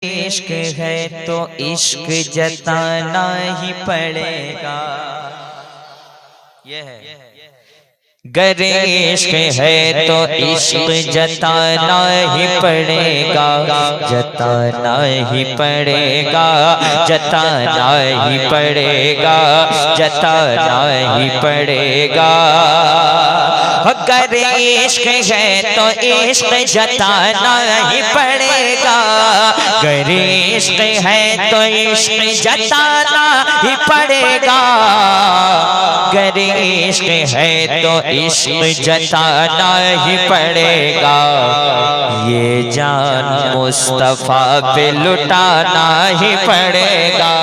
इश्क है तो इश्क जताना ही पड़ेगा। ये है गर इश्क है तो इश्क जताना ही पड़ेगा, जताना ही पड़ेगा, जताना ही पड़ेगा, जताना ही पड़ेगा। गर इश्क है तो इश्क जताना ही पड़ेगा, गर इश्क है तो इश्क जताना ही पड़ेगा, गर इश्क है तो इश्क जताना ही पड़ेगा। ये जान मुस्तफा पे लुटाना ही पड़ेगा,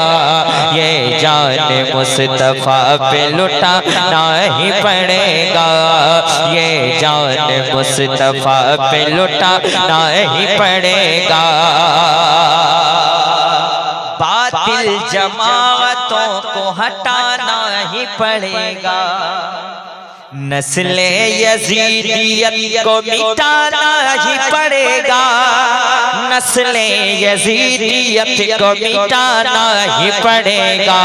ये जान मुस्तफा पे लुटाना ही पड़ेगा, ये जान मुस्तफा पे लुटाना ही पड़ेगा। बातिल जमातों को हटाना ही पड़ेगा, नस्ले यजीदियत को मिटाना ही पड़ेगा, नस्ले यजीदियत को मिटाना ही पड़ेगा,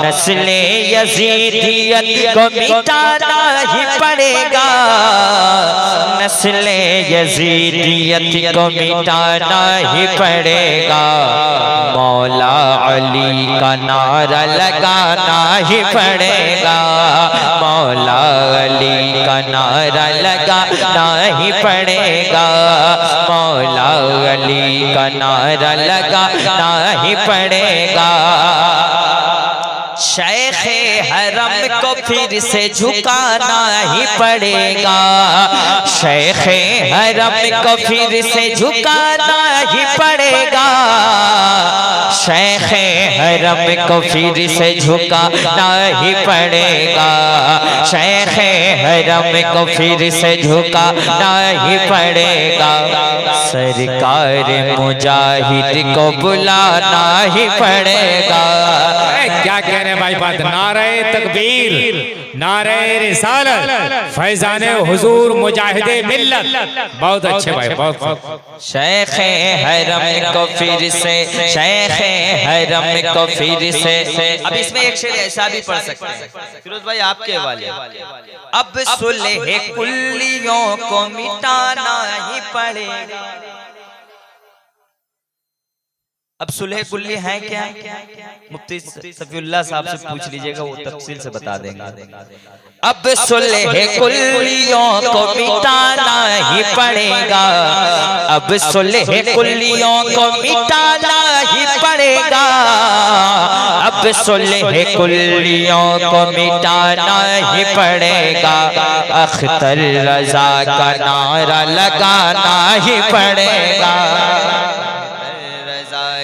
नस्ले यजीदियत को मिटाना ही पड़ेगा, नस्ले यजीदियत को मिटाना ही पड़ेगा। मौला अली का नारा लगाना ही पड़ेगा, मौला अली का नारा लगाना ही पड़ेगा, मौला अली का नारा लगाना ही पड़ेगा। शेखे हरम को फिर से झुकाना ही पड़ेगा, शेखे हरम को फिर से झुकाना ही पड़ेगा, शेखे हरम को फिर से झुकाना ही पड़ेगा, शेखे हरम को फिर से झुकाना ही पड़ेगा। सरकार मुजाहिद को बुलाना ही पड़ेगा। क्या कह रहे हैं भाई बात, नारे तकबीर, नारे रिसालत, फैजाने हुजूर मुजाहिदे मिल्लत। बहुत अच्छे भाई, बहुत। शेखे हरम को फिर से, शेखे हरम को फिर से। अब इसमें एक शेर ऐसा भी पढ़ सकते हैं फिरोज भाई आपके वाले, अब सुलह कुल्लियों को मिटाना ही पड़ेगा। अब सुलह कुल्ली है क्या? मुफ्ती सफीउल्लाह साहब से पूछ लीजिएगा, वो तफसील से बता देंगे। अब सुलह कुल्लियों को मिटाना ही पड़ेगा, अब सुलह कुल्लियों को मिटाना ही पड़ेगा, अब सुलह कुल्लियों को मिटाना ही पड़ेगा। अख्तर रजा का नारा लगाना ही पड़ेगा,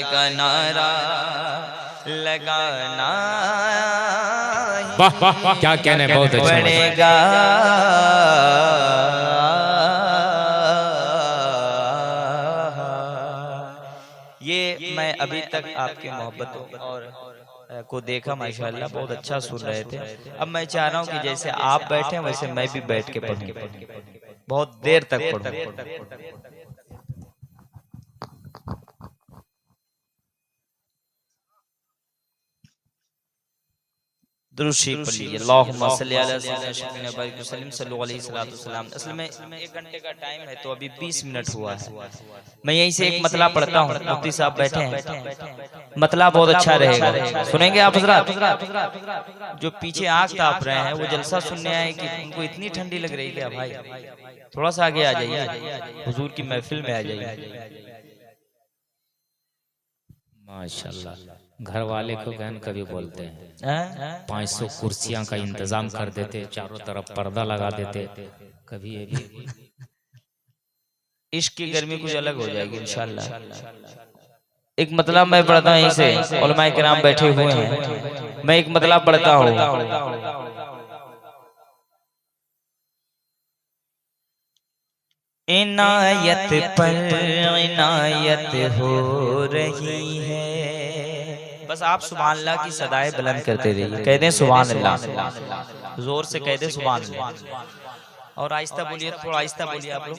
का नारा लगाना क्या कहने, बहुत अच्छा पड़ेगा। ये मैं अभी तक आपकी मोहब्बतों और को देखा, माशाअल्लाह बहुत अच्छा सुन रहे थे। अब मैं चाह रहा हूँ कि जैसे आप बैठे वैसे मैं भी बैठ के पढ़ूं, बहुत देर तक पढ़ूं। दुरूशी पढ़िए, अल्लाहुम्मा सल्ली अला सय्यिदिना बारिक वसल्लम सल्लल्लाहु अलैहि वसल्लम। असल में 1 घंटे का टाइम है तो अभी 20 मिनट हुआ है। मैं यहीं से एक मतला पढ़ता हूँ, मुफ्ती साहब बैठे हैं, मतला बहुत अच्छा रहेगा, सुनेंगे आप हज़रात? जो पीछे आँख ताप रहे हैं वो जलसा सुनने आए कि उनको इतनी ठंडी लग रही है भाई, थोड़ा सा आगे आ जाइए, हुजूर की महफिल में आ जाइए। माशाल्लाह, घर वाले को बहन कभी बोलते हैं 500 कुर्सियां का इंतजाम कर देते, चारों तरफ पर्दा लगा देते, कभी ये भी इश्क की गर्मी कुछ अलग हो जाएगी इंशाल्लाह। एक मतलब मैं पढ़ता हूँ, इसे उलमाए किराम बैठे हुए हैं, मैं एक मतलब पढ़ता हूँ। इनायत पर इनायत हो रही है, बस आप सुभान अल्लाह की सदाएं बुलंद करते रहिए, कह दें सुभान अल्लाह, जोर से कह दें सुभान अल्लाह। और आहिस्ता बोलिए, थोड़ा आहिस्ता बोलिए आप लोग।